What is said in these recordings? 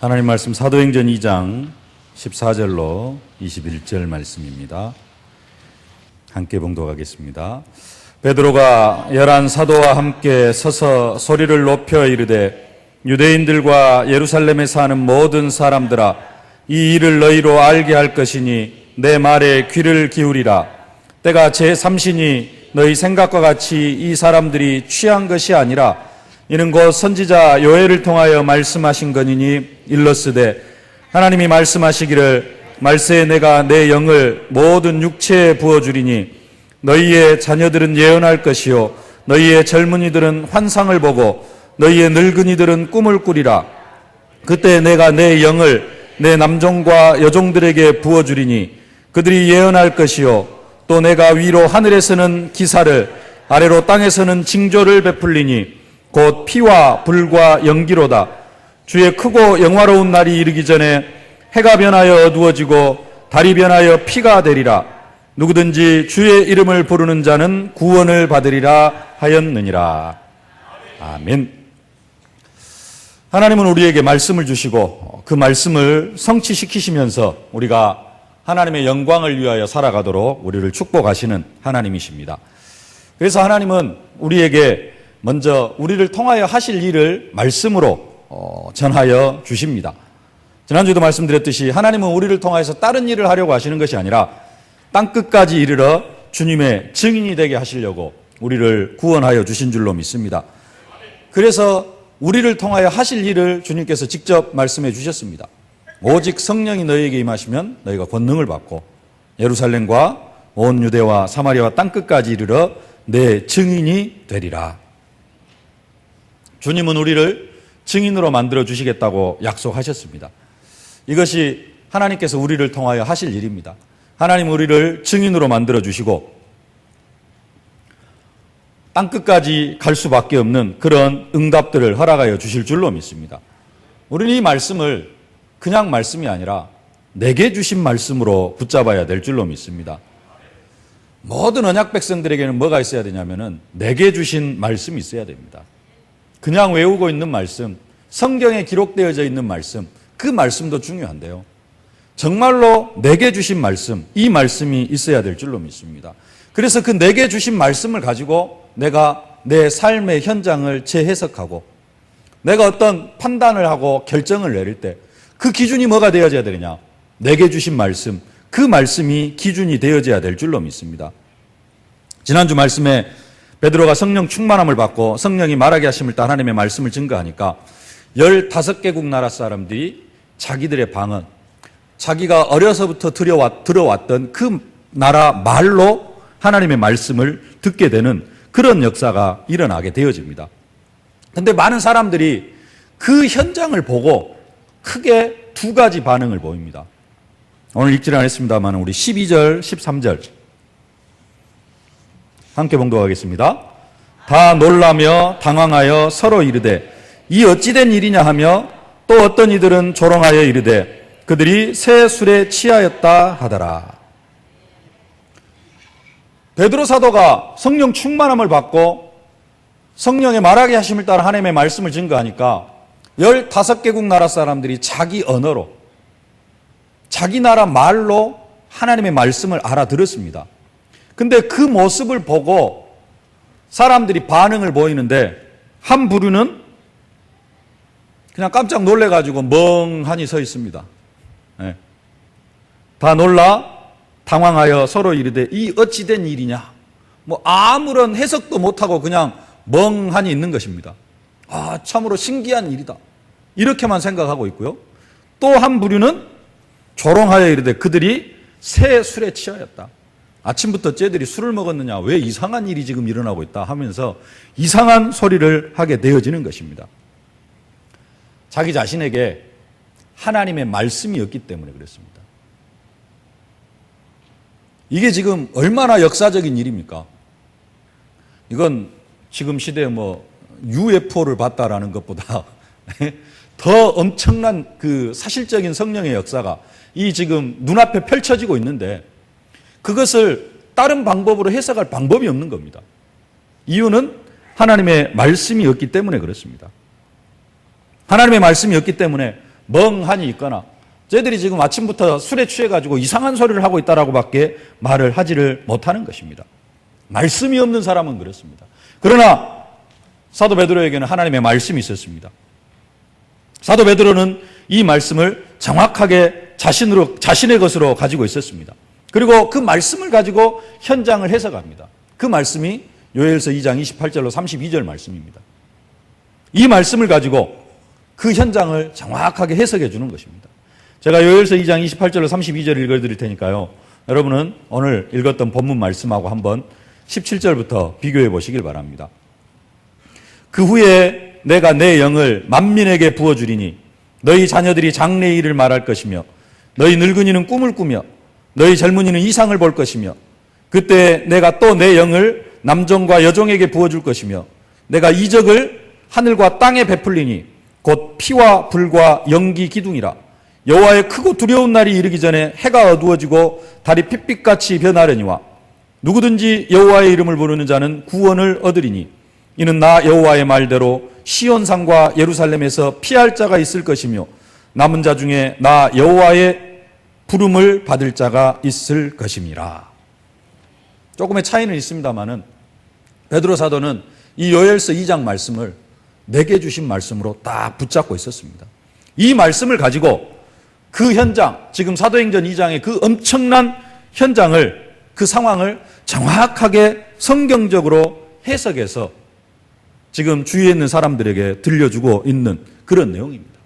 하나님 말씀 사도행전 2장 14절로 21절 말씀입니다. 함께 봉독하겠습니다. 베드로가 11 사도와 함께 서서 소리를 높여 이르되 유대인들과 예루살렘에 사는 모든 사람들아, 이 일을 너희로 알게 할 것이니 내 말에 귀를 기울이라. 때가 제3시니 너희 생각과 같이 이 사람들이 취한 것이 아니라 이는 곧 선지자 요엘을 통하여 말씀하신 거니니 일러스되 하나님이 말씀하시기를 말세에 내가 내 영을 모든 육체에 부어주리니 너희의 자녀들은 예언할 것이요 너희의 젊은이들은 환상을 보고 너희의 늙은이들은 꿈을 꾸리라. 그때 내가 내 영을 내 남종과 여종들에게 부어주리니 그들이 예언할 것이요 또 내가 위로 하늘에서는 기사를 아래로 땅에서는 징조를 베풀리니 곧 피와 불과 연기로다. 주의 크고 영화로운 날이 이르기 전에 해가 변하여 어두워지고 달이 변하여 피가 되리라. 누구든지 주의 이름을 부르는 자는 구원을 받으리라 하였느니라. 아멘. 하나님은 우리에게 말씀을 주시고 그 말씀을 성취시키시면서 우리가 하나님의 영광을 위하여 살아가도록 우리를 축복하시는 하나님이십니다. 그래서 하나님은 우리에게 먼저 우리를 통하여 하실 일을 말씀으로 전하여 주십니다. 지난주에도 말씀드렸듯이 하나님은 우리를 통하여서 다른 일을 하려고 하시는 것이 아니라 땅끝까지 이르러 주님의 증인이 되게 하시려고 우리를 구원하여 주신 줄로 믿습니다. 그래서 우리를 통하여 하실 일을 주님께서 직접 말씀해 주셨습니다. 오직 성령이 너희에게 임하시면 너희가 권능을 받고 예루살렘과 온 유대와 사마리아와 땅끝까지 이르러 내 증인이 되리라. 주님은 우리를 증인으로 만들어 주시겠다고 약속하셨습니다. 이것이 하나님께서 우리를 통하여 하실 일입니다. 하나님 우리를 증인으로 만들어 주시고 땅끝까지 갈 수밖에 없는 그런 응답들을 허락하여 주실 줄로 믿습니다. 우리는 이 말씀을 그냥 말씀이 아니라 내게 주신 말씀으로 붙잡아야 될 줄로 믿습니다. 모든 언약 백성들에게는 뭐가 있어야 되냐면은 내게 주신 말씀이 있어야 됩니다. 그냥 외우고 있는 말씀, 성경에 기록되어져 있는 말씀, 그 말씀도 중요한데요. 정말로 내게 주신 말씀, 이 말씀이 있어야 될 줄로 믿습니다. 그래서 그 내게 주신 말씀을 가지고 내가 내 삶의 현장을 재해석하고 내가 어떤 판단을 하고 결정을 내릴 때 그 기준이 뭐가 되어져야 되느냐? 내게 주신 말씀, 그 말씀이 기준이 되어져야 될 줄로 믿습니다. 지난주 말씀에 베드로가 성령 충만함을 받고 성령이 말하게 하심을 따라 하나님의 말씀을 증거하니까 15개국 나라 사람들이 자기들의 방언, 자기가 어려서부터 들어왔던 그 나라 말로 하나님의 말씀을 듣게 되는 그런 역사가 일어나게 되어집니다. 그런데 많은 사람들이 그 현장을 보고 크게 두 가지 반응을 보입니다. 오늘 읽지는 않았습니다만 우리 12절, 13절 함께 봉독하겠습니다. 다 놀라며 당황하여 서로 이르되 이 어찌된 일이냐 하며 또 어떤 이들은 조롱하여 이르되 그들이 새 술에 취하였다 하더라. 베드로 사도가 성령 충만함을 받고 성령의 말하게 하심을 따라 하나님의 말씀을 증거하니까 15개국 나라 사람들이 자기 언어로 자기 나라 말로 하나님의 말씀을 알아들었습니다. 근데 그 모습을 보고 사람들이 반응을 보이는데 한 부류는 그냥 깜짝 놀래가지고 멍하니 서 있습니다. 네. 다 놀라 당황하여 서로 이르되 이 어찌된 일이냐? 뭐 아무런 해석도 못하고 그냥 멍하니 있는 것입니다. 아, 참으로 신기한 일이다. 이렇게만 생각하고 있고요. 또 한 부류는 조롱하여 이르되 그들이 새 술에 취하였다. 아침부터 쟤들이 술을 먹었느냐, 왜 이상한 일이 지금 일어나고 있다 하면서 이상한 소리를 하게 되어지는 것입니다. 자기 자신에게 하나님의 말씀이 없기 때문에 그렇습니다. 이게 지금 얼마나 역사적인 일입니까? 이건 지금 시대에 뭐 UFO를 봤다라는 것보다 더 엄청난 그 사실적인 성령의 역사가 이 지금 눈앞에 펼쳐지고 있는데 그것을 다른 방법으로 해석할 방법이 없는 겁니다. 이유는 하나님의 말씀이 없기 때문에 그렇습니다. 하나님의 말씀이 없기 때문에 멍하니 있거나 쟤들이 지금 아침부터 술에 취해가지고 이상한 소리를 하고 있다라고 밖에 말을 하지를 못하는 것입니다. 말씀이 없는 사람은 그렇습니다. 그러나 사도 베드로에게는 하나님의 말씀이 있었습니다. 사도 베드로는 이 말씀을 정확하게 자신의 것으로 가지고 있었습니다. 그리고 그 말씀을 가지고 현장을 해석합니다. 그 말씀이 요엘서 2장 28절로 32절 말씀입니다. 이 말씀을 가지고 그 현장을 정확하게 해석해 주는 것입니다. 제가 요엘서 2장 28절로 32절 읽어드릴 테니까요. 여러분은 오늘 읽었던 본문 말씀하고 한번 17절부터 비교해 보시길 바랍니다. 그 후에 내가 내 영을 만민에게 부어주리니 너희 자녀들이 장래의 일을 말할 것이며 너희 늙은이는 꿈을 꾸며 너희 젊은이는 이상을 볼 것이며 그때 내가 또 내 영을 남종과 여종에게 부어줄 것이며 내가 이적을 하늘과 땅에 베풀리니 곧 피와 불과 연기 기둥이라. 여호와의 크고 두려운 날이 이르기 전에 해가 어두워지고 달이 핏빛같이 변하려니와 누구든지 여호와의 이름을 부르는 자는 구원을 얻으리니 이는 나 여호와의 말대로 시온산과 예루살렘에서 피할 자가 있을 것이며 남은 자 중에 나 여호와의 부름을 받을 자가 있을 것임이라. 조금의 차이는 있습니다만은 베드로 사도는 이 요엘서 2장 말씀을 내게 주신 말씀으로 딱 붙잡고 있었습니다. 이 말씀을 가지고 그 현장, 지금 사도행전 2장의 그 엄청난 현장을, 그 상황을 정확하게 성경적으로 해석해서 지금 주위에 있는 사람들에게 들려주고 있는 그런 내용입니다.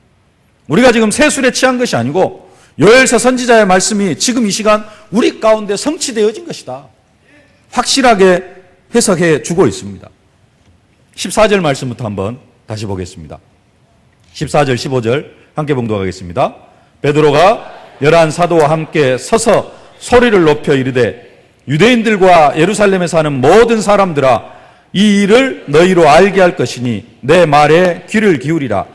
우리가 지금 새술에 취한 것이 아니고 요엘서 선지자의 말씀이 지금 이 시간 우리 가운데 성취되어진 것이다. 확실하게 해석해 주고 있습니다. 14절 말씀부터 한번 다시 보겠습니다. 14절, 15절 함께 봉독하겠습니다. 베드로가 11 사도와 함께 서서 소리를 높여 이르되 유대인들과 예루살렘에 사는 모든 사람들아 이 일을 너희로 알게 할 것이니 내 말에 귀를 기울이라.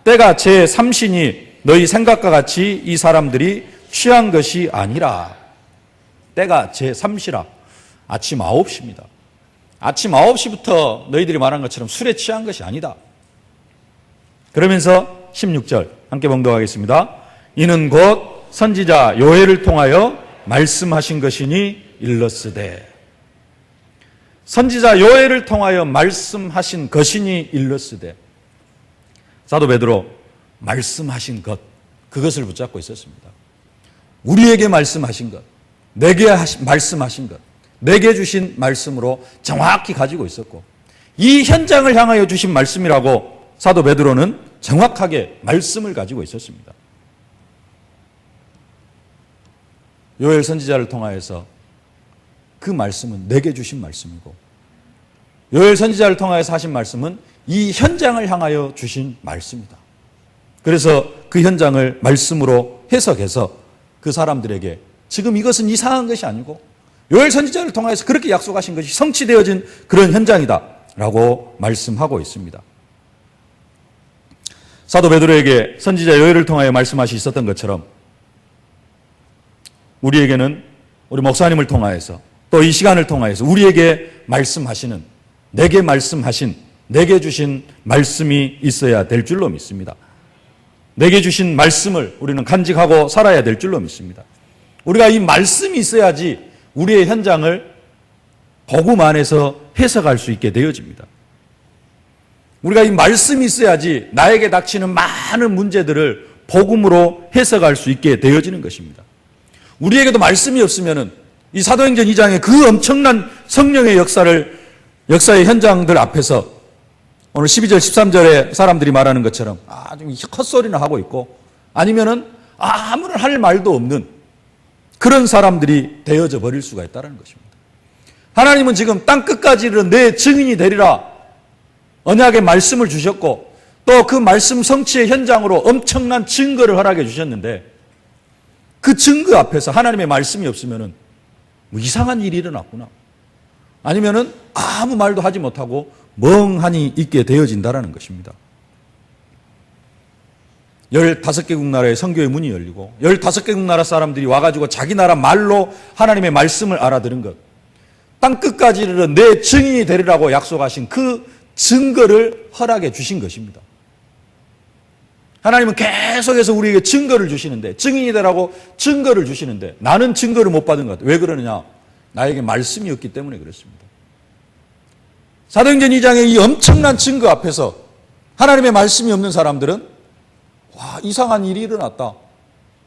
때가 제3신이 너희 생각과 같이 이 사람들이 취한 것이 아니라. 때가 제3시라. 아침 9시입니다. 아침 9시부터 너희들이 말한 것처럼 술에 취한 것이 아니다. 그러면서 16절 함께 봉독하겠습니다. 이는 곧 선지자 요엘을 통하여 말씀하신 것이니 일렀으되. 선지자 요엘을 통하여 말씀하신 것이니 일렀으되. 사도 베드로 말씀하신 것, 그것을 붙잡고 있었습니다. 우리에게 말씀하신 것, 내게 말씀하신 것, 내게 주신 말씀으로 정확히 가지고 있었고 이 현장을 향하여 주신 말씀이라고 사도 베드로는 정확하게 말씀을 가지고 있었습니다. 요엘 선지자를 통하여서 그 말씀은 내게 주신 말씀이고 요엘 선지자를 통하여서 하신 말씀은 이 현장을 향하여 주신 말씀이다. 그래서 그 현장을 말씀으로 해석해서 그 사람들에게 지금 이것은 이상한 것이 아니고 요엘 선지자를 통해서 그렇게 약속하신 것이 성취되어진 그런 현장이다 라고 말씀하고 있습니다. 사도 베드로에게 선지자 요엘을 통하여 말씀하시 있었던 것처럼 우리에게는 우리 목사님을 통하여서 또 이 시간을 통하여서 우리에게 말씀하시는, 내게 말씀하신, 내게 주신 말씀이 있어야 될 줄로 믿습니다. 내게 주신 말씀을 우리는 간직하고 살아야 될 줄로 믿습니다. 우리가 이 말씀이 있어야지 우리의 현장을 복음 안에서 해석할 수 있게 되어집니다. 우리가 이 말씀이 있어야지 나에게 닥치는 많은 문제들을 복음으로 해석할 수 있게 되어지는 것입니다. 우리에게도 말씀이 없으면은 이 사도행전 2장의 그 엄청난 성령의 역사의 현장들 앞에서 오늘 12절, 13절에 사람들이 말하는 것처럼 좀 헛소리나 하고 있고 아니면은 아무런 할 말도 없는 그런 사람들이 되어져 버릴 수가 있다는 것입니다. 하나님은 지금 땅 끝까지 이르러 내 증인이 되리라 언약의 말씀을 주셨고 또 그 말씀 성취의 현장으로 엄청난 증거를 허락해 주셨는데 그 증거 앞에서 하나님의 말씀이 없으면은 뭐 이상한 일이 일어났구나. 아니면은 아무 말도 하지 못하고 멍하니 있게 되어진다라는 것입니다. 15개국 나라의 선교의 문이 열리고 15개국 나라 사람들이 와가지고 자기 나라 말로 하나님의 말씀을 알아들은 것. 땅 끝까지 이르러 내 증인이 되리라고 약속하신 그 증거를 허락해 주신 것입니다. 하나님은 계속해서 우리에게 증거를 주시는데, 증인이 되라고 증거를 주시는데 나는 증거를 못 받은 것 같아요. 왜 그러느냐? 나에게 말씀이 없기 때문에 그렇습니다. 사도행전 2장의 이 엄청난 증거 앞에서 하나님의 말씀이 없는 사람들은 와, 이상한 일이 일어났다.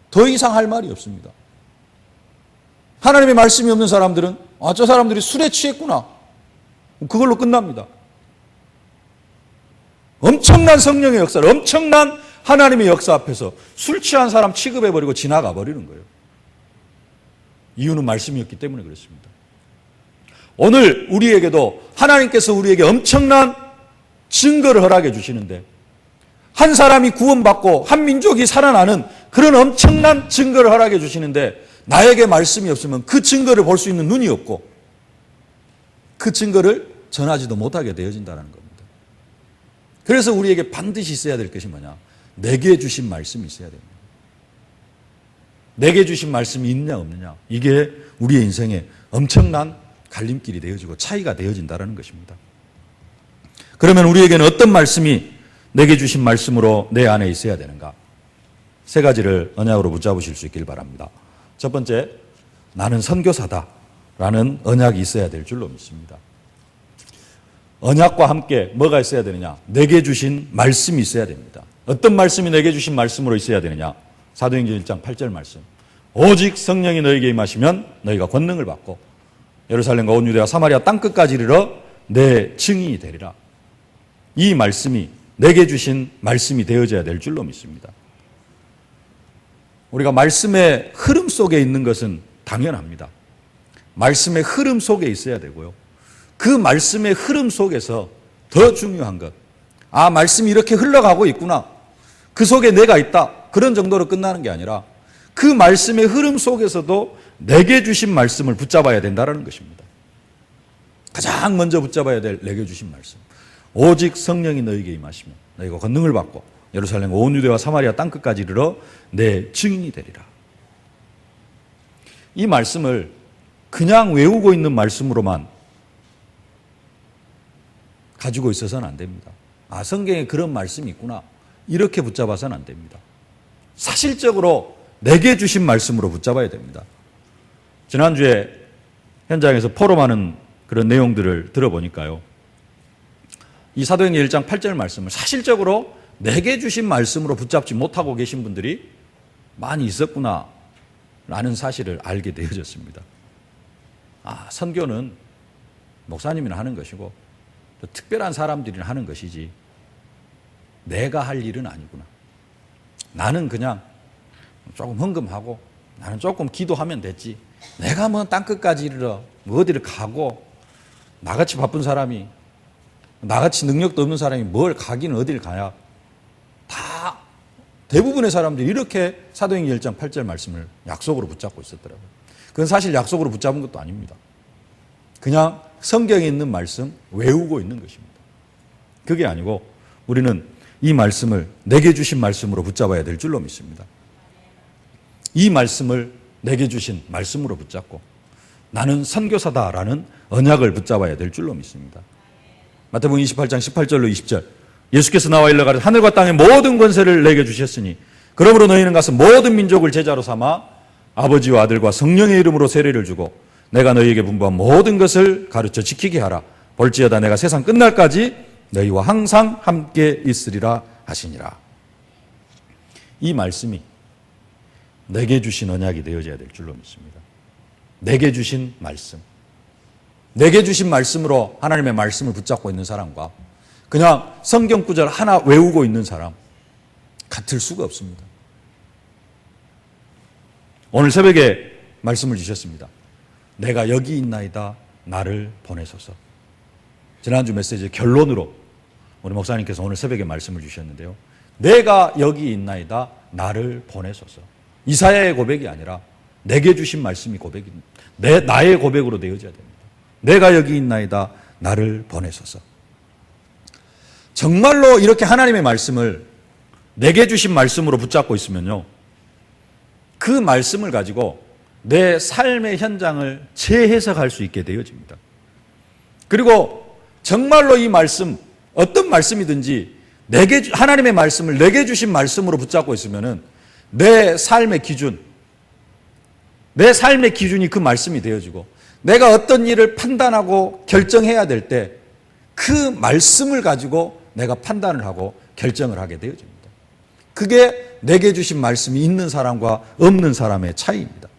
더 이상 할 말이 없습니다. 하나님의 말씀이 없는 사람들은 아, 저 사람들이 술에 취했구나. 그걸로 끝납니다. 엄청난 성령의 역사를, 엄청난 하나님의 역사 앞에서 술 취한 사람 취급해버리고 지나가 버리는 거예요. 이유는 말씀이었기 때문에 그렇습니다. 오늘 우리에게도 하나님께서 우리에게 엄청난 증거를 허락해 주시는데, 한 사람이 구원받고 한 민족이 살아나는 그런 엄청난 증거를 허락해 주시는데, 나에게 말씀이 없으면 그 증거를 볼 수 있는 눈이 없고 그 증거를 전하지도 못하게 되어진다는 겁니다. 그래서 우리에게 반드시 있어야 될 것이 뭐냐? 내게 주신 말씀이 있어야 됩니다. 내게 주신 말씀이 있냐 없느냐, 이게 우리의 인생에 엄청난 갈림길이 되어지고 차이가 되어진다는 것입니다. 그러면 우리에게는 어떤 말씀이 내게 주신 말씀으로 내 안에 있어야 되는가? 세 가지를 언약으로 붙잡으실 수 있길 바랍니다. 첫 번째, 나는 선교사다라는 언약이 있어야 될 줄로 믿습니다. 언약과 함께 뭐가 있어야 되느냐? 내게 주신 말씀이 있어야 됩니다. 어떤 말씀이 내게 주신 말씀으로 있어야 되느냐? 사도행전 1장 8절 말씀. 오직 성령이 너에게 임하시면 너희가 권능을 받고 예루살렘과 온 유대와 사마리아 땅끝까지 이르러 내 증인이 되리라. 이 말씀이 내게 주신 말씀이 되어져야 될 줄로 믿습니다. 우리가 말씀의 흐름 속에 있는 것은 당연합니다. 말씀의 흐름 속에 있어야 되고요. 그 말씀의 흐름 속에서 더 중요한 것, 아, 말씀이 이렇게 흘러가고 있구나, 그 속에 내가 있다, 그런 정도로 끝나는 게 아니라 그 말씀의 흐름 속에서도 내게 주신 말씀을 붙잡아야 된다는 것입니다. 가장 먼저 붙잡아야 될 내게 주신 말씀. 오직 성령이 너에게 임하시면 너희가 권능을 받고 예루살렘 온 유대와 사마리아 땅끝까지 이르러 내 증인이 되리라. 이 말씀을 그냥 외우고 있는 말씀으로만 가지고 있어서는 안 됩니다. 아, 성경에 그런 말씀이 있구나, 이렇게 붙잡아서는 안 됩니다. 사실적으로 내게 주신 말씀으로 붙잡아야 됩니다. 지난주에 현장에서 포럼하는 그런 내용들을 들어보니까요, 이 사도행전 1장 8절 말씀을 사실적으로 내게 주신 말씀으로 붙잡지 못하고 계신 분들이 많이 있었구나 라는 사실을 알게 되어졌습니다. 아, 선교는 목사님이나 하는 것이고 또 특별한 사람들이나 하는 것이지 내가 할 일은 아니구나. 나는 그냥 조금 헌금하고 나는 조금 기도하면 됐지, 내가 뭐 땅끝까지 이르러 뭐 어디를 가고, 나같이 바쁜 사람이, 나같이 능력도 없는 사람이 뭘 가기는 어디를 가야. 다 대부분의 사람들이 이렇게 사도행전 1장 8절 말씀을 약속으로 붙잡고 있었더라고요. 그건 사실 약속으로 붙잡은 것도 아닙니다. 그냥 성경에 있는 말씀 외우고 있는 것입니다. 그게 아니고 우리는 이 말씀을 내게 주신 말씀으로 붙잡아야 될 줄로 믿습니다. 이 말씀을 내게 주신 말씀으로 붙잡고 나는 선교사다라는 언약을 붙잡아야 될 줄로 믿습니다. 마태복음 28장 18절로 20절. 예수께서 나와 일러 가라사대 하늘과 땅의 모든 권세를 내게 주셨으니 그러므로 너희는 가서 모든 민족을 제자로 삼아 아버지와 아들과 성령의 이름으로 세례를 주고 내가 너희에게 분부한 모든 것을 가르쳐 지키게 하라. 볼지어다 내가 세상 끝날까지 너희와 항상 함께 있으리라 하시니라. 이 말씀이 내게 주신 언약이 되어져야 될 줄로 믿습니다. 내게 주신 말씀. 내게 주신 말씀으로 하나님의 말씀을 붙잡고 있는 사람과 그냥 성경 구절 하나 외우고 있는 사람, 같을 수가 없습니다. 오늘 새벽에 말씀을 주셨습니다. 내가 여기 있나이다 나를 보내소서. 지난주 메시지 결론으로 우리 목사님께서 오늘 새벽에 말씀을 주셨는데요. 내가 여기 있나이다 나를 보내소서. 이사야의 고백이 아니라 내게 주신 말씀이 고백입니다. 나의 고백으로 되어져야 됩니다. 내가 여기 있나이다 나를 보내소서. 정말로 이렇게 하나님의 말씀을 내게 주신 말씀으로 붙잡고 있으면요, 그 말씀을 가지고 내 삶의 현장을 재해석할 수 있게 되어집니다. 그리고 정말로 이 말씀, 어떤 말씀이든지 하나님의 말씀을 내게 주신 말씀으로 붙잡고 있으면은 내 삶의 기준이 그 말씀이 되어지고, 내가 어떤 일을 판단하고 결정해야 될 때 그 말씀을 가지고 내가 판단을 하고 결정을 하게 되어집니다. 그게 내게 주신 말씀이 있는 사람과 없는 사람의 차이입니다.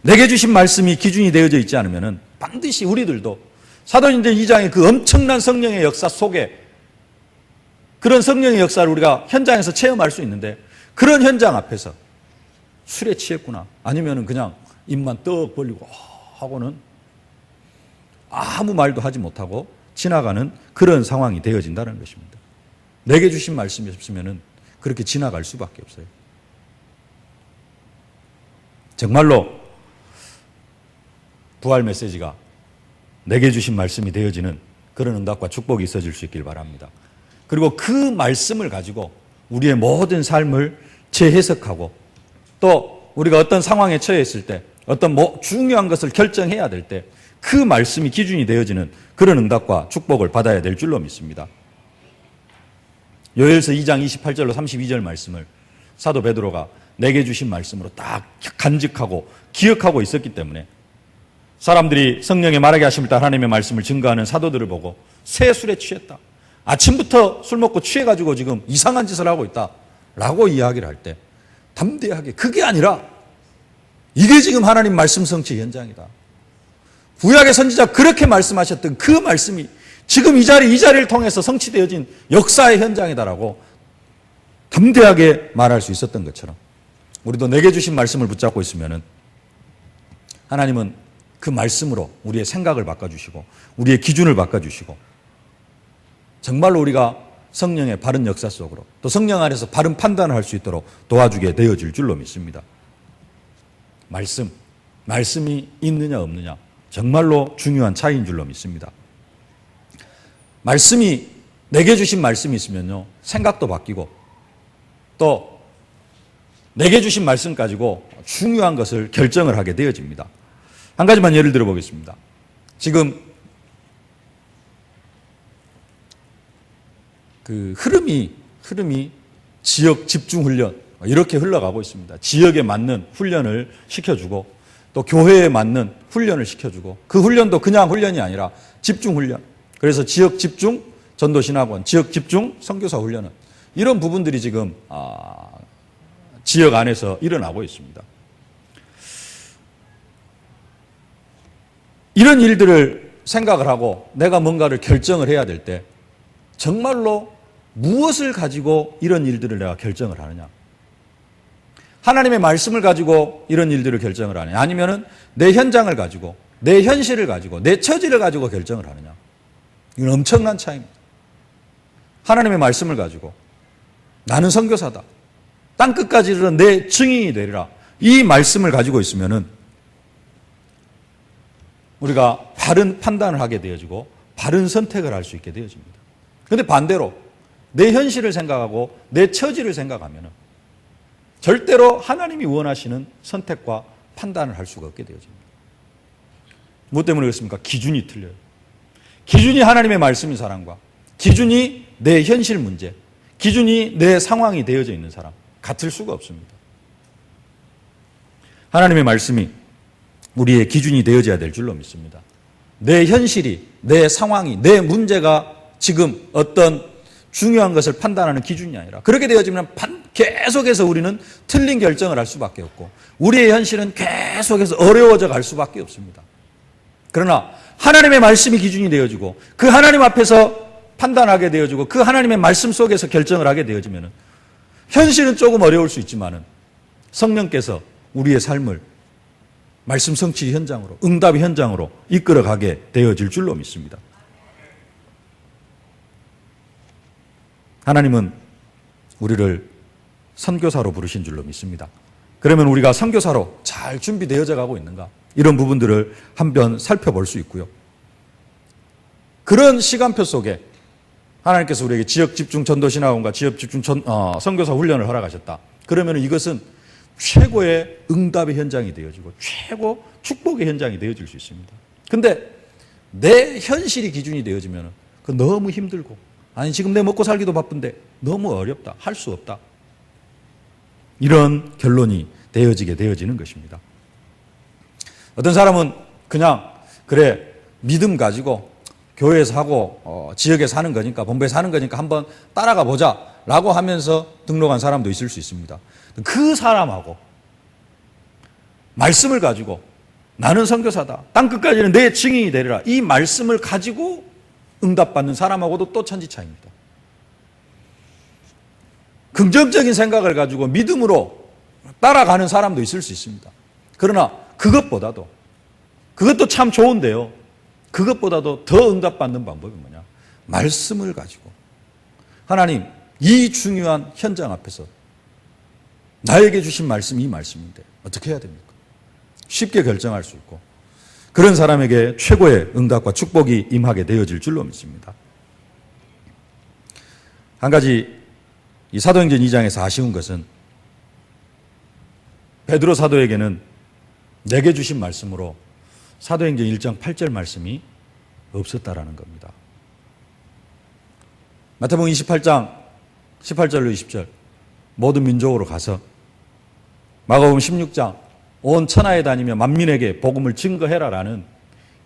내게 주신 말씀이 기준이 되어져 있지 않으면 반드시 우리들도 사도행전 2장의 그 엄청난 성령의 역사 속에, 그런 성령의 역사를 우리가 현장에서 체험할 수 있는데, 그런 현장 앞에서 술에 취했구나, 아니면 그냥 입만 떡 벌리고 하고는 아무 말도 하지 못하고 지나가는 그런 상황이 되어진다는 것입니다. 내게 주신 말씀이 없으면 그렇게 지나갈 수밖에 없어요. 정말로 부활 메시지가 내게 주신 말씀이 되어지는 그런 응답과 축복이 있어질 수 있길 바랍니다. 그리고 그 말씀을 가지고 우리의 모든 삶을 재해석하고, 또 우리가 어떤 상황에 처해 있을 때 어떤 중요한 것을 결정해야 될 때 그 말씀이 기준이 되어지는 그런 응답과 축복을 받아야 될 줄로 믿습니다. 요엘서 2장 28절로 32절 말씀을 사도 베드로가 내게 주신 말씀으로 딱 간직하고 기억하고 있었기 때문에 사람들이 성령의 말하게 하심을 따라 하나님의 말씀을 증거하는 사도들을 보고 새 술에 취했다, 아침부터 술 먹고 취해가지고 지금 이상한 짓을 하고 있다 라고 이야기를 할 때 담대하게, 그게 아니라 이게 지금 하나님 말씀 성취 현장이다, 구약의 선지자 그렇게 말씀하셨던 그 말씀이 지금 이 자리를 통해서 성취되어진 역사의 현장이다라고 담대하게 말할 수 있었던 것처럼, 우리도 내게 주신 말씀을 붙잡고 있으면 하나님은 그 말씀으로 우리의 생각을 바꿔주시고 우리의 기준을 바꿔주시고, 정말로 우리가 성령의 바른 역사 속으로, 또 성령 안에서 바른 판단을 할 수 있도록 도와주게 되어질 줄로 믿습니다. 말씀이 있느냐 없느냐 정말로 중요한 차이인 줄로 믿습니다. 말씀이, 내게 주신 말씀이 있으면요, 생각도 바뀌고, 또 내게 주신 말씀 가지고 중요한 것을 결정을 하게 되어집니다. 한 가지만 예를 들어 보겠습니다. 지금 그 흐름이 지역 집중 훈련 이렇게 흘러가고 있습니다. 지역에 맞는 훈련을 시켜주고, 또 교회에 맞는 훈련을 시켜주고, 그 훈련도 그냥 훈련이 아니라 집중 훈련. 그래서 지역 집중 전도신학원, 지역 집중 선교사 훈련은 이런 부분들이 지금 지역 안에서 일어나고 있습니다. 이런 일들을 생각을 하고 내가 뭔가를 결정을 해야 될 때 정말로 무엇을 가지고 이런 일들을 내가 결정을 하느냐? 하나님의 말씀을 가지고 이런 일들을 결정을 하느냐? 아니면은 내 현장을 가지고, 내 현실을 가지고, 내 처지를 가지고 결정을 하느냐? 이건 엄청난 차이입니다. 하나님의 말씀을 가지고 나는 선교사다, 땅끝까지 이르러 내 증인이 되리라, 이 말씀을 가지고 있으면은 우리가 바른 판단을 하게 되어지고 바른 선택을 할 수 있게 되어집니다. 그런데 반대로 내 현실을 생각하고 내 처지를 생각하면 절대로 하나님이 원하시는 선택과 판단을 할 수가 없게 되어집니다. 무엇 때문에 그렇습니까? 기준이 틀려요. 기준이 하나님의 말씀인 사람과 기준이 내 현실 문제, 기준이 내 상황이 되어져 있는 사람, 같을 수가 없습니다. 하나님의 말씀이 우리의 기준이 되어져야 될 줄로 믿습니다. 내 현실이, 내 상황이, 내 문제가 지금 어떤 중요한 것을 판단하는 기준이 아니라, 그렇게 되어지면 계속해서 우리는 틀린 결정을 할 수밖에 없고 우리의 현실은 계속해서 어려워져 갈 수밖에 없습니다. 그러나 하나님의 말씀이 기준이 되어지고 그 하나님 앞에서 판단하게 되어지고 그 하나님의 말씀 속에서 결정을 하게 되어지면 현실은 조금 어려울 수 있지만은 성령께서 우리의 삶을 말씀 성취 현장으로, 응답의 현장으로 이끌어가게 되어질 줄로 믿습니다. 하나님은 우리를 선교사로 부르신 줄로 믿습니다. 그러면 우리가 선교사로 잘 준비되어져 가고 있는가? 이런 부분들을 한번 살펴볼 수 있고요. 그런 시간표 속에 하나님께서 우리에게 지역 집중 전도신학원과 지역 집중 선교사 훈련을 허락하셨다. 그러면 이것은 최고의 응답의 현장이 되어지고 최고 축복의 현장이 되어질 수 있습니다. 근데 내 현실이 기준이 되어지면 그 너무 힘들고 아니 지금 내 먹고 살기도 바쁜데 너무 어렵다. 할 수 없다. 이런 결론이 되어지는 것입니다. 어떤 사람은 그냥 그래 믿음 가지고 교회에서 하고 지역에서 하는 거니까 본부에서 하는 거니까 한번 따라가 보자 라고 하면서 등록한 사람도 있을 수 있습니다. 그 사람하고 말씀을 가지고 나는 선교사다. 땅끝까지는 내 증인이 되리라. 이 말씀을 가지고 응답받는 사람하고도 또 천지 차이입니다. 긍정적인 생각을 가지고 믿음으로 따라가는 사람도 있을 수 있습니다. 그러나 그것도 참 좋은데요. 그것보다도 더 응답받는 방법이 뭐냐? 말씀을 가지고 하나님 이 중요한 현장 앞에서 나에게 주신 말씀이 이 말씀인데 어떻게 해야 됩니까? 쉽게 결정할 수 있고 그런 사람에게 최고의 응답과 축복이 임하게 되어질 줄로 믿습니다. 한 가지 이 사도행전 2장에서 아쉬운 것은 베드로 사도에게는 내게 주신 말씀으로 사도행전 1장 8절 말씀이 없었다라는 겁니다. 마태복음 28장 18절로 20절 모든 민족으로 가서 마가복음 16장 온 천하에 다니며 만민에게 복음을 증거해라라는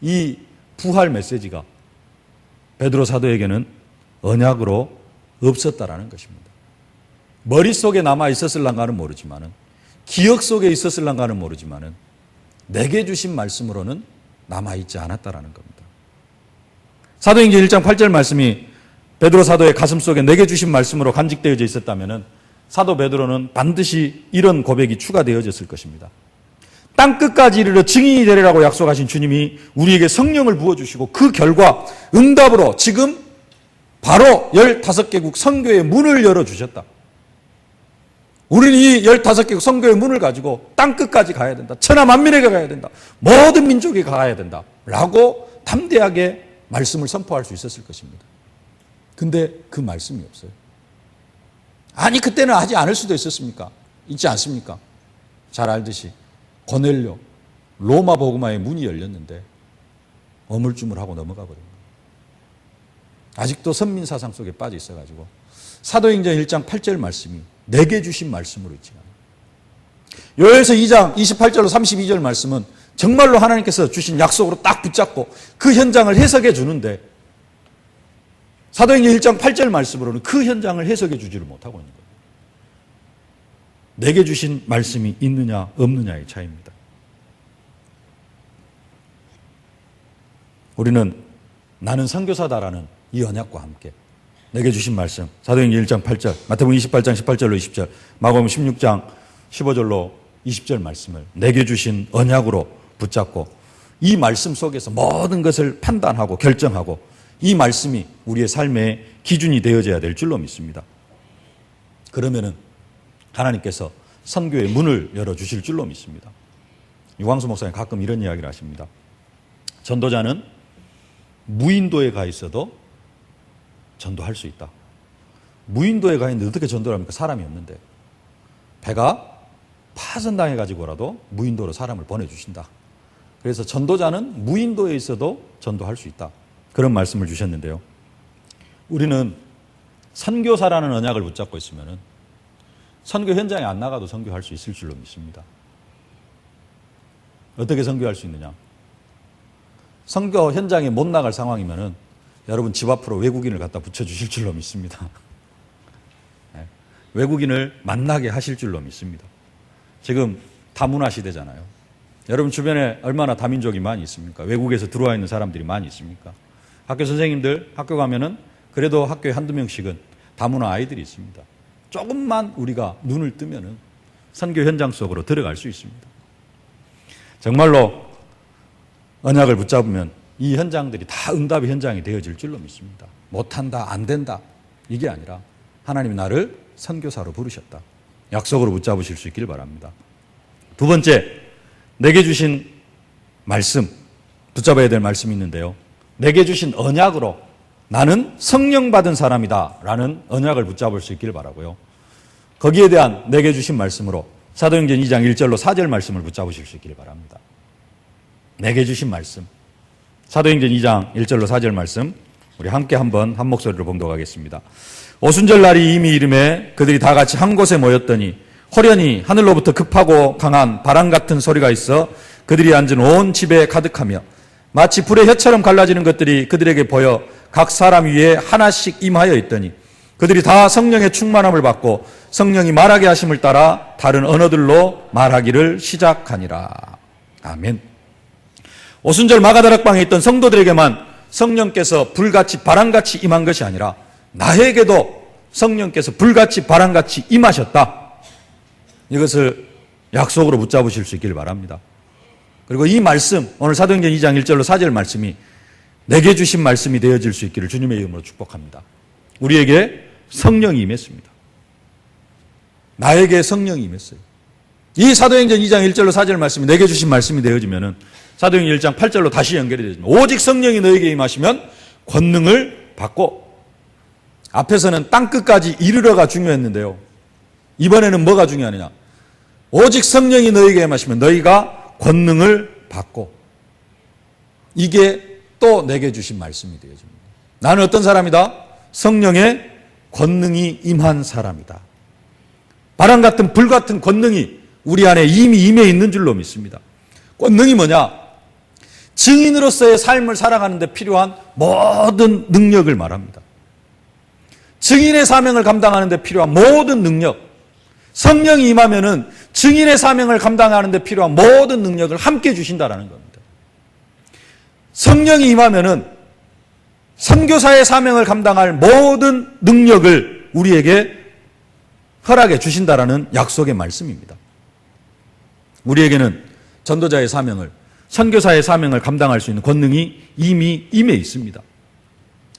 이 부활 메시지가 베드로 사도에게는 언약으로 없었다라는 것입니다. 머릿속에 남아 있었을란가는 모르지만은 기억 속에 있었을란가는 모르지만은 내게 주신 말씀으로는 남아있지 않았다라는 겁니다. 사도행전 1장 8절 말씀이 베드로 사도의 가슴 속에 내게 주신 말씀으로 간직되어져 있었다면은 사도 베드로는 반드시 이런 고백이 추가되어졌을 것입니다. 땅끝까지 이르러 증인이 되리라고 약속하신 주님이 우리에게 성령을 부어주시고 그 결과 응답으로 지금 바로 15개국 선교의 문을 열어주셨다. 우리는 이 15개국 선교의 문을 가지고 땅끝까지 가야 된다. 천하 만민에게 가야 된다. 모든 민족이 가야 된다. 라고 담대하게 말씀을 선포할 수 있었을 것입니다. 근데 그 말씀이 없어요. 아니 그때는 하지 않을 수도 있었습니까? 있지 않습니까? 잘 알듯이 고넬료 로마 복음화의 문이 열렸는데 어물쭈물하고 넘어가 버린 거예요. 아직도 선민사상 속에 빠져 있어가지고 사도행전 1장 8절 말씀이 내게 주신 말씀으로 있지 않아요. 요엘서 2장 28절로 32절 말씀은 정말로 하나님께서 주신 약속으로 딱 붙잡고 그 현장을 해석해 주는데 사도행전 1장 8절 말씀으로는 그 현장을 해석해 주지를 못하고 있는 거예요. 내게 주신 말씀이 있느냐 없느냐의 차이입니다. 우리는 나는 선교사다라는 이 언약과 함께 내게 주신 말씀 사도행전 1장 8절 마태복음 28장 18절로 20절 마가복음 16장 15절로 20절 말씀을 내게 주신 언약으로 붙잡고 이 말씀 속에서 모든 것을 판단하고 결정하고 이 말씀이 우리의 삶의 기준이 되어져야 될 줄로 믿습니다. 그러면은 하나님께서 선교의 문을 열어주실 줄로 믿습니다. 유광수 목사님 가끔 이런 이야기를 하십니다. 전도자는 무인도에 가 있어도 전도할 수 있다. 무인도에 가 있는데 어떻게 전도를 합니까? 사람이 없는데. 배가 파손당해가지고라도 무인도로 사람을 보내주신다. 그래서 전도자는 무인도에 있어도 전도할 수 있다. 그런 말씀을 주셨는데요. 우리는 선교사라는 언약을 붙잡고 있으면은 선교 현장에 안 나가도 선교할 수 있을 줄로 믿습니다. 어떻게 선교할 수 있느냐? 선교 현장에 못 나갈 상황이면은 여러분 집 앞으로 외국인을 갖다 붙여주실 줄로 믿습니다. 네. 외국인을 만나게 하실 줄로 믿습니다. 지금 다문화 시대잖아요. 여러분 주변에 얼마나 다민족이 많이 있습니까? 외국에서 들어와 있는 사람들이 많이 있습니까? 학교 선생님들 학교 가면은 그래도 학교에 한두 명씩은 다문화 아이들이 있습니다. 조금만 우리가 눈을 뜨면은 선교 현장 속으로 들어갈 수 있습니다. 정말로 언약을 붙잡으면 이 현장들이 다 응답의 현장이 되어질 줄로 믿습니다. 못한다, 안 된다 이게 아니라 하나님이 나를 선교사로 부르셨다. 약속으로 붙잡으실 수 있길 바랍니다. 두 번째, 내게 주신 말씀, 붙잡아야 될 말씀이 있는데요. 내게 주신 언약으로 나는 성령 받은 사람이다 라는 언약을 붙잡을 수 있길 바라고요. 거기에 대한 내게 주신 말씀으로 사도행전 2장 1절로 4절 말씀을 붙잡으실 수 있길 바랍니다. 내게 주신 말씀 사도행전 2장 1절로 4절 말씀 우리 함께 한번 한 목소리로 봉독하겠습니다. 오순절 날이 이미 이름에 그들이 다 같이 한 곳에 모였더니 호련히 하늘로부터 급하고 강한 바람 같은 소리가 있어 그들이 앉은 온 집에 가득하며 마치 불의 혀처럼 갈라지는 것들이 그들에게 보여 각 사람 위에 하나씩 임하여 있더니 그들이 다 성령의 충만함을 받고 성령이 말하게 하심을 따라 다른 언어들로 말하기를 시작하니라. 아멘. 오순절 마가다락방에 있던 성도들에게만 성령께서 불같이 바람같이 임한 것이 아니라 나에게도 성령께서 불같이 바람같이 임하셨다. 이것을 약속으로 붙잡으실 수 있기를 바랍니다. 그리고 이 말씀, 오늘 사도행전 2장 1절로 4절 말씀이 내게 주신 말씀이 되어질 수 있기를 주님의 이름으로 축복합니다. 우리에게 성령이 임했습니다. 나에게 성령이 임했어요. 이 사도행전 2장 1절로 4절 말씀이 내게 주신 말씀이 되어지면은 사도행전 1장 8절로 다시 연결이 되지만 오직 성령이 너에게 임하시면 권능을 받고, 앞에서는 땅끝까지 이르러가 중요했는데요. 이번에는 뭐가 중요하느냐? 오직 성령이 너에게 임하시면 너희가 권능을 받고, 이게 또 내게 주신 말씀이 되어집니다. 나는 어떤 사람이다? 성령의 권능이 임한 사람이다. 바람 같은 불 같은 권능이 우리 안에 이미 임해 있는 줄로 믿습니다. 권능이 뭐냐? 증인으로서의 삶을 살아가는 데 필요한 모든 능력을 말합니다. 증인의 사명을 감당하는 데 필요한 모든 능력, 성령이 임하면은 증인의 사명을 감당하는 데 필요한 모든 능력을 함께 주신다라는 겁니다. 성령이 임하면은 선교사의 사명을 감당할 모든 능력을 우리에게 허락해 주신다라는 약속의 말씀입니다. 우리에게는 전도자의 사명을, 선교사의 사명을 감당할 수 있는 권능이 이미 임해 있습니다.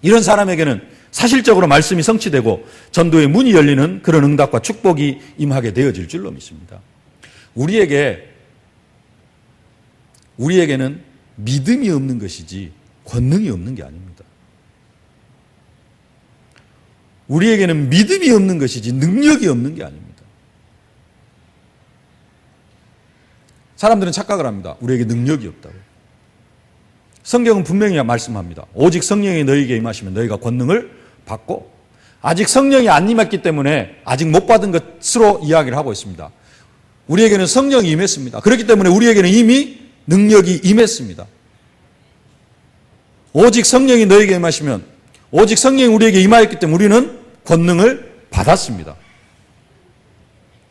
이런 사람에게는 사실적으로 말씀이 성취되고 전도의 문이 열리는 그런 응답과 축복이 임하게 되어질 줄로 믿습니다. 우리에게는 믿음이 없는 것이지 권능이 없는 게 아닙니다. 우리에게는 믿음이 없는 것이지 능력이 없는 게 아닙니다. 사람들은 착각을 합니다. 우리에게 능력이 없다고. 성경은 분명히 말씀합니다. 오직 성령이 너희에게 임하시면 너희가 권능을 받고, 아직 성령이 안 임했기 때문에 아직 못 받은 것으로 이야기를 하고 있습니다. 우리에게는 성령이 임했습니다. 그렇기 때문에 우리에게는 이미 능력이 임했습니다. 오직 성령이 너희에게 임하시면, 오직 성령이 우리에게 임하였기 때문에 우리는 권능을 받았습니다.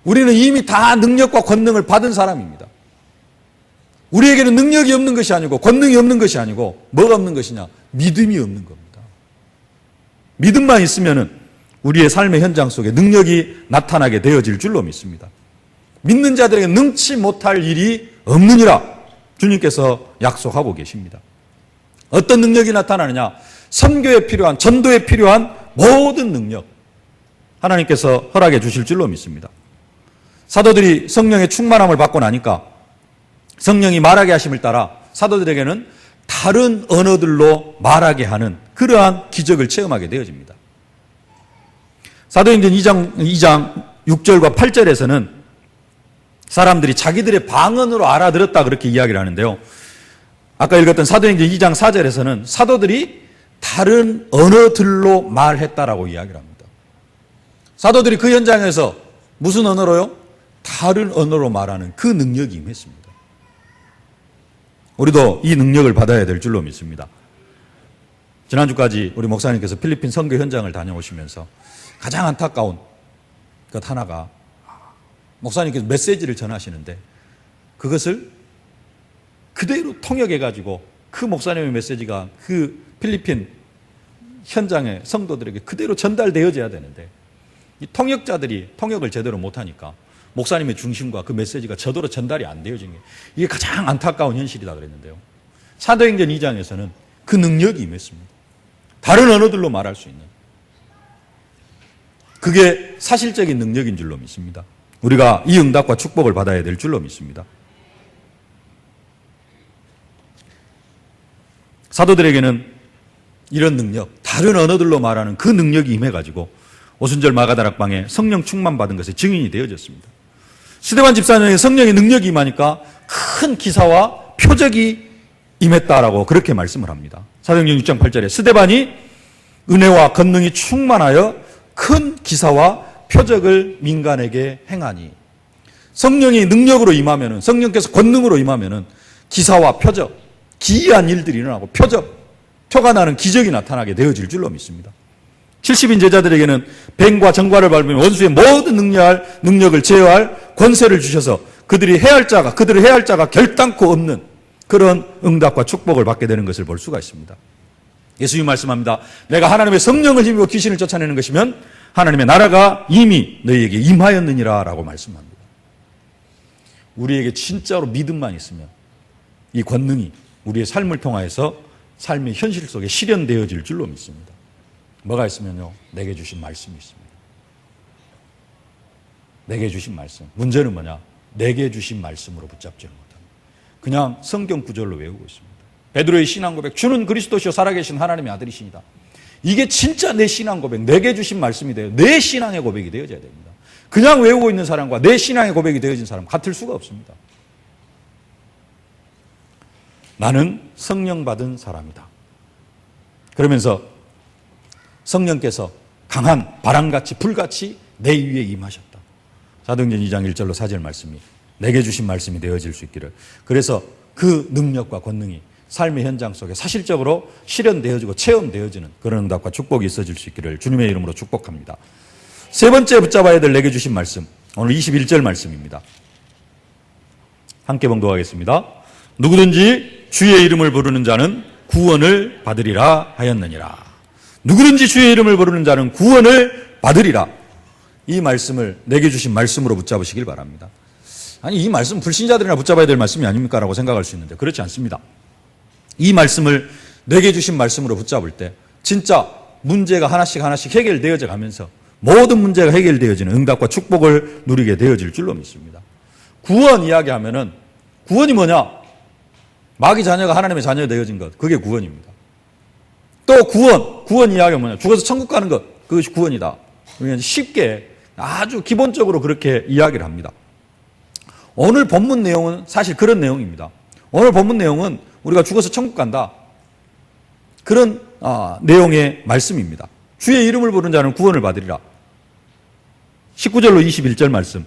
우리는 이미 다 능력과 권능을 받은 사람입니다. 우리에게는 능력이 없는 것이 아니고 권능이 없는 것이 아니고 뭐가 없는 것이냐? 믿음이 없는 겁니다. 믿음만 있으면은 우리의 삶의 현장 속에 능력이 나타나게 되어질 줄로 믿습니다. 믿는 자들에게 능치 못할 일이 없느니라 주님께서 약속하고 계십니다. 어떤 능력이 나타나느냐? 선교에 필요한, 전도에 필요한 모든 능력 하나님께서 허락해 주실 줄로 믿습니다. 사도들이 성령의 충만함을 받고 나니까 성령이 말하게 하심을 따라 사도들에게는 다른 언어들로 말하게 하는 그러한 기적을 체험하게 되어집니다. 사도행전 2장 6절과 8절에서는 사람들이 자기들의 방언으로 알아들었다 그렇게 이야기를 하는데요. 아까 읽었던 사도행전 2장 4절에서는 사도들이 다른 언어들로 말했다라고 이야기를 합니다. 사도들이 그 현장에서 무슨 언어로요? 다른 언어로 말하는 그 능력이 임했습니다. 우리도 이 능력을 받아야 될 줄로 믿습니다. 지난주까지 우리 목사님께서 필리핀 선교 현장을 다녀오시면서 가장 안타까운 것 하나가, 목사님께서 메시지를 전하시는데 그것을 그대로 통역해가지고 그 목사님의 메시지가 그 필리핀 현장의 성도들에게 그대로 전달되어져야 되는데 이 통역자들이 통역을 제대로 못하니까 목사님의 중심과 그 메시지가 저대로 전달이 안 되어진 게 이게 가장 안타까운 현실이다 그랬는데요. 사도행전 2장에서는 그 능력이 임했습니다. 다른 언어들로 말할 수 있는, 그게 사실적인 능력인 줄로 믿습니다. 우리가 이 응답과 축복을 받아야 될 줄로 믿습니다. 사도들에게는 이런 능력, 다른 언어들로 말하는 그 능력이 임해가지고 오순절 마가다락방에 성령 충만 받은 것의 증인이 되어졌습니다. 스데반 집사님에게 성령의 능력이 임하니까 큰 기사와 표적이 임했다라고 그렇게 말씀을 합니다. 사도행전 6장 8절에 스데반이 은혜와 권능이 충만하여 큰 기사와 표적을 민간에게 행하니. 성령이 능력으로 임하면은, 성령께서 권능으로 임하면은 기사와 표적, 기이한 일들이 일어나고 표가 나는 기적이 나타나게 되어질 줄로 믿습니다. 70인 제자들에게는 뱀과 정과를 밟으며 원수의 모든 능력을 제어할 권세를 주셔서 그들을 해할 자가 결단코 없는 그런 응답과 축복을 받게 되는 것을 볼 수가 있습니다. 예수님 말씀합니다. 내가 하나님의 성령을 힘입어 귀신을 쫓아내는 것이면 하나님의 나라가 이미 너희에게 임하였느니라 라고 말씀합니다. 우리에게 진짜로 믿음만 있으면 이 권능이 우리의 삶을 통하여서 삶의 현실 속에 실현되어질 줄로 믿습니다. 뭐가 있으면요? 내게 주신 말씀이 있습니다. 내게 주신 말씀. 문제는 뭐냐? 내게 주신 말씀으로 붙잡지를 못합니다. 그냥 성경 구절로 외우고 있습니다. 베드로의 신앙 고백, 주는 그리스도시요 살아계신 하나님의 아들이시니다. 이게 진짜 내 신앙 고백, 내게 주신 말씀이 돼요. 내 신앙의 고백이 되어져야 됩니다. 그냥 외우고 있는 사람과 내 신앙의 고백이 되어진 사람 같을 수가 없습니다. 나는 성령 받은 사람이다. 그러면서 성령께서 강한 바람같이 불같이 내 위에 임하셨다. 사도행전 2장 1절로 4절 말씀이 내게 주신 말씀이 되어질 수 있기를. 그래서 그 능력과 권능이 삶의 현장 속에 사실적으로 실현되어지고 체험되어지는 그런 응답과 축복이 있어질 수 있기를 주님의 이름으로 축복합니다. 세 번째 붙잡아야 될 내게 주신 말씀, 오늘 21절 말씀입니다. 함께 봉독하겠습니다. 누구든지 주의 이름을 부르는 자는 구원을 받으리라 하였느니라. 누구든지 주의 이름을 부르는 자는 구원을 받으리라. 이 말씀을 내게 주신 말씀으로 붙잡으시길 바랍니다. 아니, 이 말씀 불신자들이나 붙잡아야 될 말씀이 아닙니까? 라고 생각할 수 있는데 그렇지 않습니다. 이 말씀을 내게 주신 말씀으로 붙잡을 때 진짜 문제가 하나씩 해결되어져 가면서 모든 문제가 해결되어지는 응답과 축복을 누리게 되어질 줄로 믿습니다. 구원 이야기하면은 구원이 뭐냐? 마귀 자녀가 하나님의 자녀가 되어진 것, 그게 구원입니다. 또 구원 이야기가 뭐냐? 죽어서 천국 가는 것, 그것이 구원이다. 우리는 쉽게 아주 기본적으로 그렇게 이야기를 합니다. 오늘 본문 내용은 사실 그런 내용입니다. 오늘 본문 내용은 우리가 죽어서 천국 간다. 그런 내용의 말씀입니다. 주의 이름을 부르는 자는 구원을 받으리라. 19절로 21절 말씀.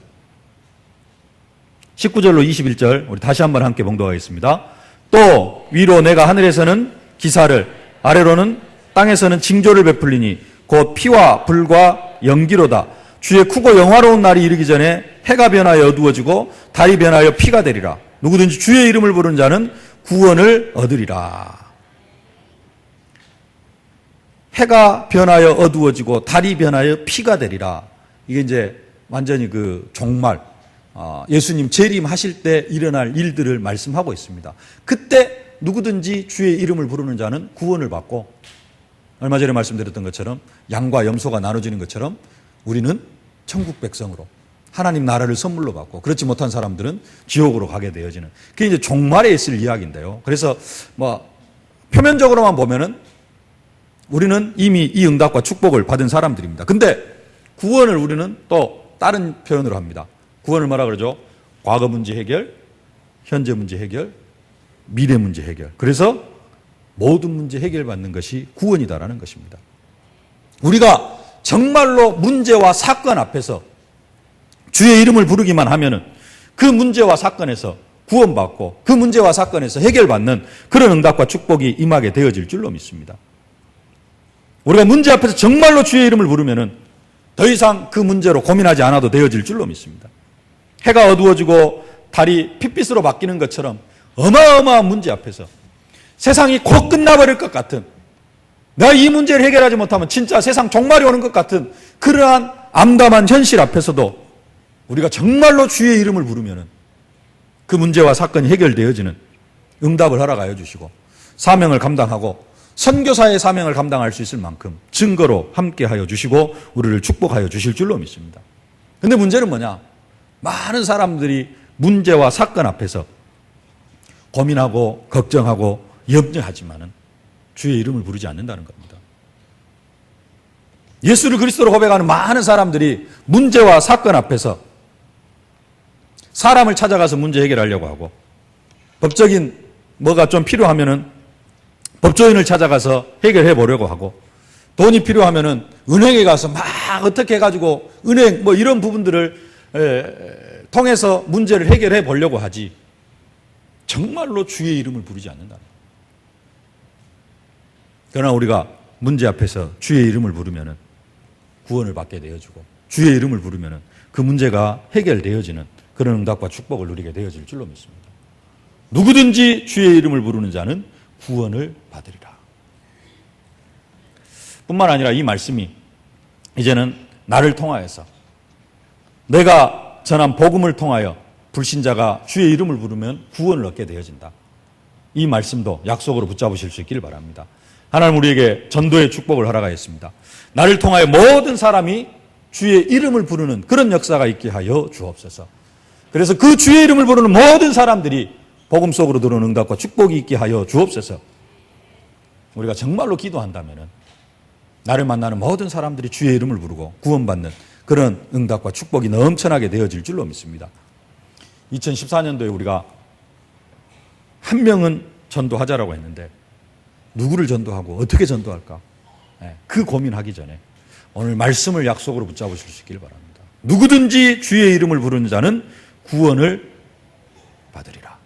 19절로 21절 우리 다시 한번 함께 봉독하겠습니다. 또 위로 내가 하늘에서는 기사를 아래로는 땅에서는 징조를 베풀리니 곧 피와 불과 연기로다. 주의 크고 영화로운 날이 이르기 전에 해가 변하여 어두워지고 달이 변하여 피가 되리라. 누구든지 주의 이름을 부르는 자는 구원을 얻으리라. 해가 변하여 어두워지고 달이 변하여 피가 되리라. 이게 이제 완전히 그 종말, 예수님 재림하실 때 일어날 일들을 말씀하고 있습니다. 그때 누구든지 주의 이름을 부르는 자는 구원을 받고, 얼마 전에 말씀드렸던 것처럼 양과 염소가 나눠지는 것처럼 우리는 천국 백성으로 하나님 나라를 선물로 받고, 그렇지 못한 사람들은 지옥으로 가게 되어지는, 그게 이제 종말에 있을 이야기인데요. 그래서 표면적으로만 보면은 우리는 이미 이 응답과 축복을 받은 사람들입니다. 근데 구원을 우리는 또 다른 표현으로 합니다. 구원을 뭐라 그러죠? 과거 문제 해결, 현재 문제 해결, 미래 문제 해결. 그래서 모든 문제 해결받는 것이 구원이다라는 것입니다. 우리가 정말로 문제와 사건 앞에서 주의 이름을 부르기만 하면은 그 문제와 사건에서 구원받고 그 문제와 사건에서 해결받는 그런 응답과 축복이 임하게 되어질 줄로 믿습니다. 우리가 문제 앞에서 정말로 주의 이름을 부르면은 더 이상 그 문제로 고민하지 않아도 되어질 줄로 믿습니다. 해가 어두워지고 달이 핏빛으로 바뀌는 것처럼 어마어마한 문제 앞에서 세상이 곧 끝나버릴 것 같은, 내가 이 문제를 해결하지 못하면 진짜 세상 종말이 오는 것 같은 그러한 암담한 현실 앞에서도 우리가 정말로 주의 이름을 부르면은 그 문제와 사건이 해결되어지는 응답을 허락하여 주시고 사명을 감당하고 선교사의 사명을 감당할 수 있을 만큼 증거로 함께하여 주시고 우리를 축복하여 주실 줄로 믿습니다. 그런데 문제는 뭐냐? 많은 사람들이 문제와 사건 앞에서 고민하고 걱정하고 염려하지만은 주의 이름을 부르지 않는다는 겁니다. 예수를 그리스도로 고백하는 많은 사람들이 문제와 사건 앞에서 사람을 찾아가서 문제 해결하려고 하고, 법적인 뭐가 좀 필요하면은 법조인을 찾아가서 해결해 보려고 하고, 돈이 필요하면은 은행에 가서 막 어떻게 해가지고 은행 뭐 이런 부분들을 통해서 문제를 해결해 보려고 하지 정말로 주의 이름을 부르지 않는다. 그러나 우리가 문제 앞에서 주의 이름을 부르면은 구원을 받게 되어지고 주의 이름을 부르면은 그 문제가 해결되어지는 그런 응답과 축복을 누리게 되어질 줄로 믿습니다. 누구든지 주의 이름을 부르는 자는 구원을 받으리라. 뿐만 아니라 이 말씀이 이제는 나를 통하여서 내가 전한 복음을 통하여 불신자가 주의 이름을 부르면 구원을 얻게 되어진다. 이 말씀도 약속으로 붙잡으실 수 있기를 바랍니다. 하나님 우리에게 전도의 축복을 허락하였습니다. 나를 통하여 모든 사람이 주의 이름을 부르는 그런 역사가 있게 하여 주옵소서. 그래서 그 주의 이름을 부르는 모든 사람들이 복음 속으로 들어오는 응답과 축복이 있게 하여 주옵소서. 우리가 정말로 기도한다면 나를 만나는 모든 사람들이 주의 이름을 부르고 구원받는 그런 응답과 축복이 넘쳐나게 되어질 줄로 믿습니다. 2014년도에 우리가 한 명은 전도하자라고 했는데 누구를 전도하고 어떻게 전도할까? 그 고민하기 전에 오늘 말씀을 약속으로 붙잡으실 수 있기를 바랍니다. 누구든지 주의 이름을 부르는 자는 구원을 받으리라.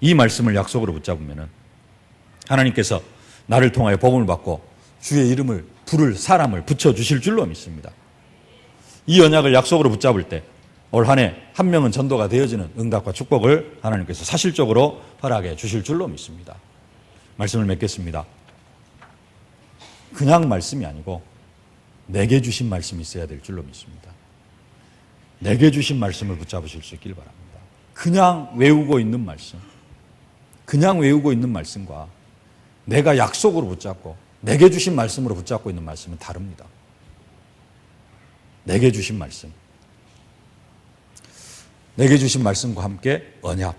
이 말씀을 약속으로 붙잡으면 하나님께서 나를 통하여 복음을 받고 주의 이름을 부를 사람을 붙여주실 줄로 믿습니다. 이 언약을 약속으로 붙잡을 때 올 한 해 한 명은 전도가 되어지는 응답과 축복을 하나님께서 사실적으로 허락해 주실 줄로 믿습니다. 말씀을 맺겠습니다. 그냥 말씀이 아니고 내게 주신 말씀이 있어야 될 줄로 믿습니다. 내게 주신 말씀을 붙잡으실 수 있길 바랍니다. 그냥 외우고 있는 말씀, 그냥 외우고 있는 말씀과 내가 약속으로 붙잡고 내게 주신 말씀으로 붙잡고 있는 말씀은 다릅니다. 내게 주신 말씀, 내게 주신 말씀과 함께 언약,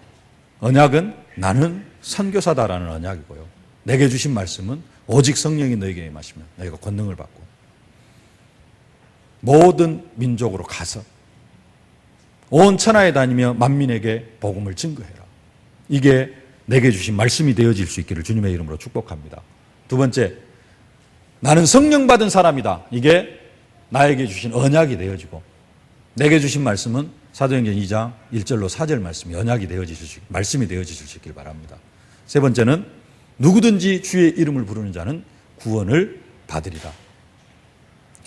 언약은 나는 선교사다라는 언약이고요. 내게 주신 말씀은 오직 성령이 너에게 임하시면 너희가 권능을 받고 모든 민족으로 가서 온 천하에 다니며 만민에게 복음을 증거해라. 이게 내게 주신 말씀이 되어질 수 있기를 주님의 이름으로 축복합니다. 두 번째, 나는 성령 받은 사람이다. 이게 나에게 주신 언약이 되어지고 내게 주신 말씀은 사도행전 2장 1절로 4절 말씀이 언약이 말씀이 되어지실 수 있길 바랍니다. 세 번째는 누구든지 주의 이름을 부르는 자는 구원을 받으리라.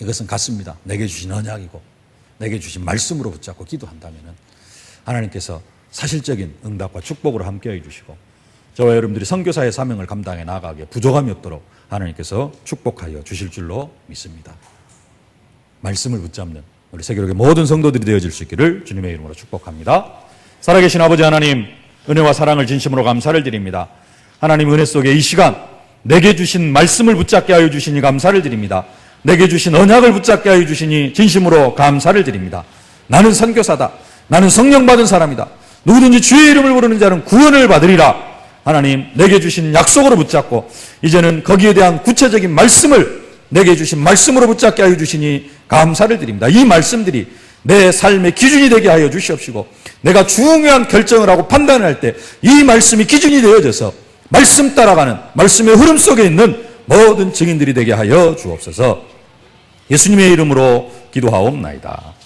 이것은 같습니다. 내게 주신 언약이고 내게 주신 말씀으로 붙잡고 기도한다면 하나님께서 사실적인 응답과 축복으로 함께해 주시고 저와 여러분들이 선교사의 사명을 감당해 나가기에 부족함이 없도록 하나님께서 축복하여 주실 줄로 믿습니다. 말씀을 붙잡는 우리 세계로의 모든 성도들이 되어질 수 있기를 주님의 이름으로 축복합니다. 살아계신 아버지 하나님, 은혜와 사랑을 진심으로 감사를 드립니다. 하나님 은혜 속에 이 시간 내게 주신 말씀을 붙잡게 하여 주시니 감사를 드립니다. 내게 주신 언약을 붙잡게 하여 주시니 진심으로 감사를 드립니다. 나는 선교사다. 나는 성령 받은 사람이다. 누구든지 주의 이름을 부르는 자는 구원을 받으리라. 하나님, 내게 주신 약속으로 붙잡고 이제는 거기에 대한 구체적인 말씀을 내게 주신 말씀으로 붙잡게 하여 주시니 감사를 드립니다. 이 말씀들이 내 삶의 기준이 되게 하여 주시옵시고 내가 중요한 결정을 하고 판단을 할 때 이 말씀이 기준이 되어져서 말씀 따라가는 말씀의 흐름 속에 있는 모든 증인들이 되게 하여 주옵소서. 예수님의 이름으로 기도하옵나이다.